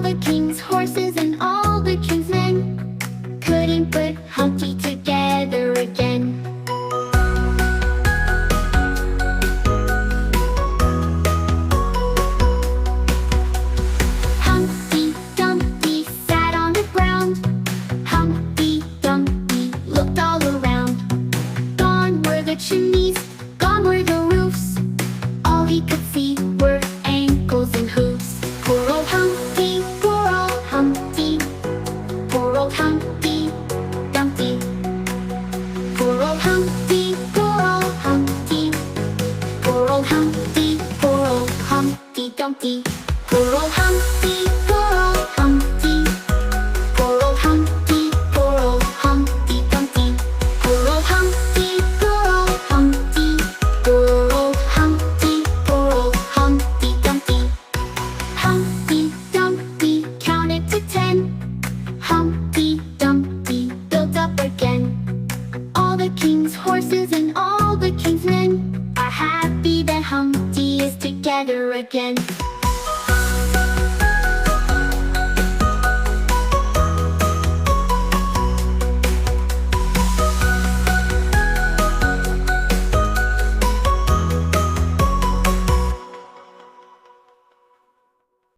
the king's horses and all the king's men couldn't put Humpty together again. Humpty Dumpty sat on the ground. Humpty Dumpty looked all around. Gone were the chimneys, gone were the roofs. All he could see were ankles and hooves. Poor old Humpty, poor old Humpty, poor old Humpty Dumpty. Poor old Humpty, poor old Humpty, poor old Humpty, poor old Humpty Dumpty. Poor old Humpty, poor old Humpty, poor old Humpty, poor old Humpty Dumpty. Poor old Humpty, poor old Humpty, poor old Humpty, poor old Humpty Dumpty. Humpty Dumpty counted to 10. Humpty Dumpty built up again. All the king's horses and all the king's men are happy that Humpty is together again.